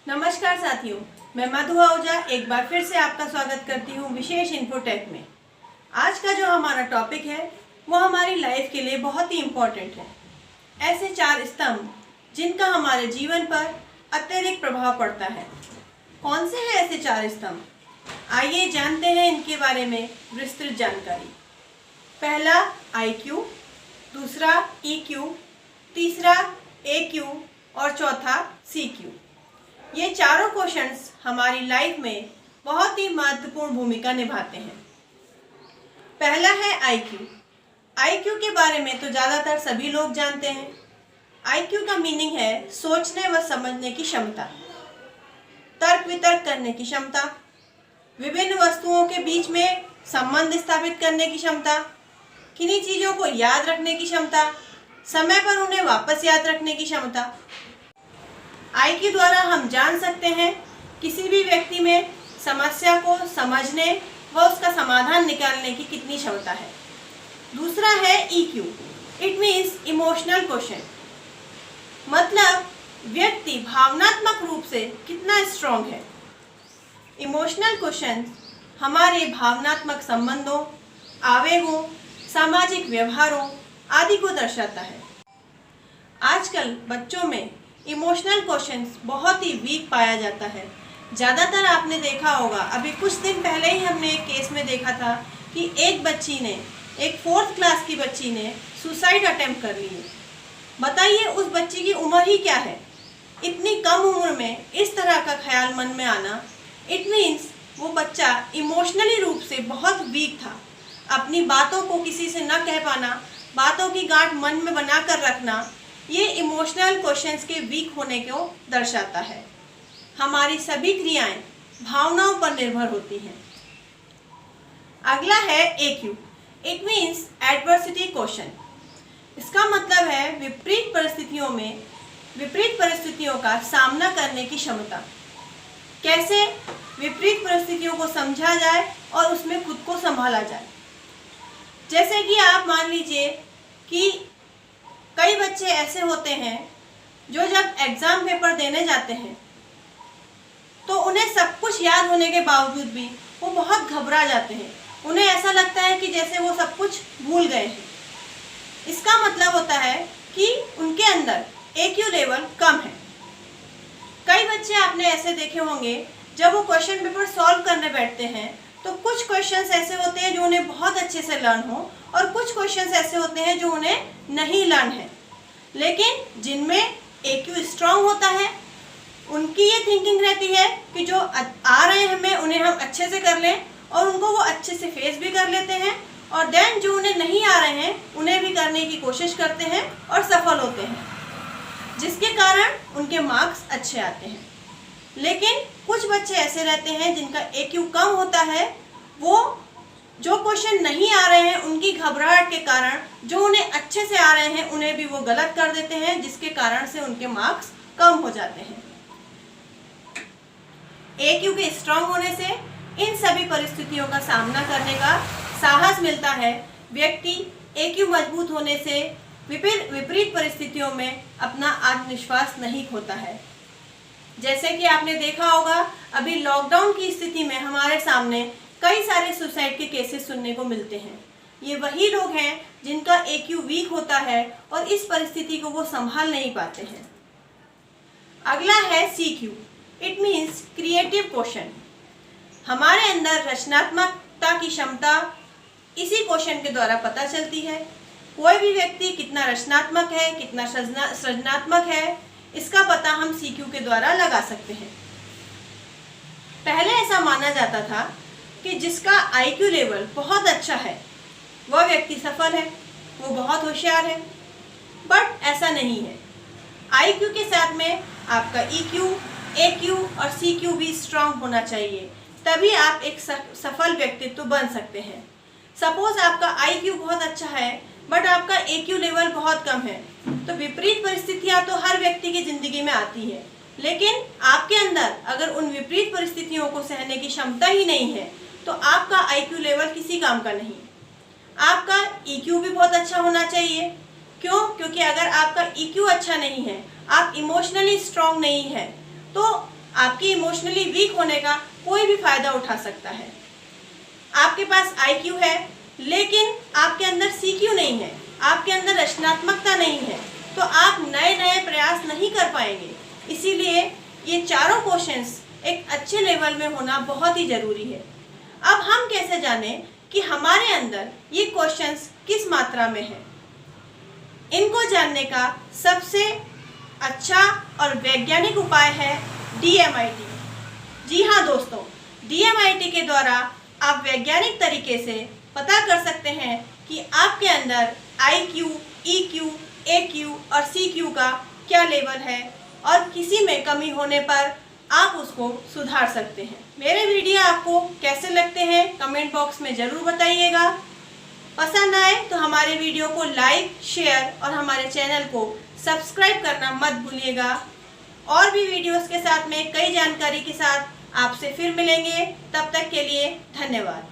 नमस्कार साथियों, मैं मधु आहूजा एक बार फिर से आपका स्वागत करती हूँ विशेष इन्फोटेक में। आज का जो हमारा टॉपिक है वो हमारी लाइफ के लिए बहुत ही इम्पोर्टेंट है। ऐसे 4 स्तंभ जिनका हमारे जीवन पर अत्यधिक प्रभाव पड़ता है। कौन से हैं ऐसे 4 स्तंभ? आइए जानते हैं इनके बारे में विस्तृत जानकारी। पहला IQ, दूसरा EQ, तीसरा AQ और चौथा CQ। ये चारों क्वेश्चंस हमारी लाइफ में बहुत ही महत्वपूर्ण भूमिका निभाते हैं। पहला है IQ। IQ के बारे में तो ज़्यादातर सभी लोग जानते हैं। IQ का मीनिंग है सोचने व समझने की क्षमता, तर्क वितर्क करने की क्षमता, विभिन्न वस्तुओं के बीच में संबंध स्थापित करने की क्षमता, किन्हीं चीज़ों को याद रखने की क्षमता, समय पर उन्हें वापस याद रखने की क्षमता। IQ द्वारा हम जान सकते हैं किसी भी व्यक्ति में समस्या को समझने व उसका समाधान निकालने की कितनी क्षमता है। दूसरा है EQ, it means emotional question, मतलब व्यक्ति भावनात्मक रूप से कितना स्ट्रॉन्ग है। इमोशनल क्वेश्चन हमारे भावनात्मक संबंधों, आवेगों, सामाजिक व्यवहारों आदि को दर्शाता है। आजकल बच्चों में इमोशनल क्वेश्चंस बहुत ही वीक पाया जाता है। ज़्यादातर आपने देखा होगा, अभी कुछ दिन पहले ही हमने एक केस में देखा था कि एक 4th क्लास की बच्ची ने सुसाइड अटेम्प्ट कर ली है। बताइए उस बच्ची की उम्र ही क्या है? इतनी कम उम्र में इस तरह का ख्याल मन में आना, इट मीन्स वो बच्चा इमोशनली रूप से बहुत वीक था। अपनी बातों को किसी से न कह पाना, बातों की गांठ मन में बना कर रखना, ये इमोशनल क्वेश्चंस के वीक होने को दर्शाता है। हमारी सभी क्रियाएं भावनाओं पर निर्भर होती हैं। अगला है AQ, it means adversity question. इसका मतलब है विपरीत परिस्थितियों का सामना करने की क्षमता। कैसे विपरीत परिस्थितियों को समझा जाए और उसमें खुद को संभाला जाए। जैसे कि आप मान लीजिए कि कई बच्चे ऐसे होते हैं जो जब एग्ज़ाम पेपर देने जाते हैं तो उन्हें सब कुछ याद होने के बावजूद भी वो बहुत घबरा जाते हैं। उन्हें ऐसा लगता है कि जैसे वो सब कुछ भूल गए हैं। इसका मतलब होता है कि उनके अंदर AQ लेवल कम है। कई बच्चे आपने ऐसे देखे होंगे, जब वो क्वेश्चन पेपर सॉल्व करने बैठते हैं तो कुछ क्वेश्चंस ऐसे होते हैं जो उन्हें बहुत अच्छे से लर्न हो और कुछ क्वेश्चंस ऐसे होते हैं जो उन्हें नहीं लर्न है। लेकिन जिनमें AQ स्ट्रांग होता है उनकी ये थिंकिंग रहती है कि जो आ रहे हैं हमें उन्हें हम अच्छे से कर लें और उनको वो अच्छे से फेस भी कर लेते हैं, और देन जो उन्हें नहीं आ रहे हैं उन्हें भी करने की कोशिश करते हैं और सफल होते हैं, जिसके कारण उनके मार्क्स अच्छे आते हैं। लेकिन कुछ बच्चे ऐसे रहते हैं जिनका AQ कम होता है, वो जो क्वेश्चन नहीं आ रहे हैं उनकी घबराहट के कारण जो उन्हें अच्छे से आ रहे हैं उन्हें भी वो गलत कर देते हैं, जिसके कारण से उनके मार्क्स कम हो जाते हैं। AQ के स्ट्रांग होने से इन सभी परिस्थितियों का सामना करने का साहस मिलता है। व्यक्ति AQ मजबूत होने से विपरीत परिस्थितियों में अपना आत्मविश्वास नहीं खोता है। जैसे कि आपने देखा होगा, अभी लॉकडाउन की स्थिति में हमारे सामने कई सारे सुसाइड के केसेस सुनने को मिलते हैं। ये वही लोग हैं जिनका AQ वीक होता है और इस परिस्थिति को वो संभाल नहीं पाते हैं। अगला है CQ, it means creative question. हमारे अंदर रचनात्मकता की क्षमता इसी क्वेश्चन के द्वारा पता चलती है। कोई भी व्यक्ति कितना रचनात्मक है, कितना सृजनात्मक है, इसका पता हम CQ के द्वारा लगा सकते हैं। पहले ऐसा माना जाता था कि जिसका IQ लेवल बहुत अच्छा है वह व्यक्ति सफल है, वो बहुत होशियार है, बट ऐसा नहीं है। IQ के साथ में आपका EQ, AQ और CQ भी स्ट्रांग होना चाहिए, तभी आप एक सफल व्यक्तित्व बन सकते हैं। सपोज आपका IQ बहुत अच्छा है बट आपका AQ लेवल बहुत कम है, तो विपरीत परिस्थितियां तो हर व्यक्ति की ज़िंदगी में आती है, लेकिन आपके अंदर अगर उन विपरीत परिस्थितियों को सहने की क्षमता ही नहीं है तो आपका IQ लेवल किसी काम का नहीं। आपका EQ भी बहुत अच्छा होना चाहिए। क्यों? क्योंकि अगर आपका EQ अच्छा नहीं है, आप इमोशनली स्ट्रांग नहीं है, तो आपकी इमोशनली वीक होने का कोई भी फायदा उठा सकता है। आपके पास IQ है लेकिन आपके अंदर CQ नहीं है, आपके अंदर रचनात्मकता नहीं है, तो आप नए नए प्रयास नहीं कर पाएंगे। इसीलिए ये चारों क्वेश्चंस एक अच्छे लेवल में होना बहुत ही ज़रूरी है। अब हम कैसे जानें कि हमारे अंदर ये क्वेश्चंस किस मात्रा में है? इनको जानने का सबसे अच्छा और वैज्ञानिक उपाय है DMIT। जी हाँ दोस्तों, DMIT के द्वारा आप वैज्ञानिक तरीके से पता कर सकते हैं कि आपके अंदर IQ, EQ, AQ और CQ का क्या लेवल है और किसी में कमी होने पर आप उसको सुधार सकते हैं। मेरे वीडियो आपको कैसे लगते हैं कमेंट बॉक्स में ज़रूर बताइएगा। पसंद आए तो हमारे वीडियो को लाइक, शेयर और हमारे चैनल को सब्सक्राइब करना मत भूलिएगा। और भी वीडियोस के साथ में कई जानकारी के साथ आपसे फिर मिलेंगे। तब तक के लिए धन्यवाद।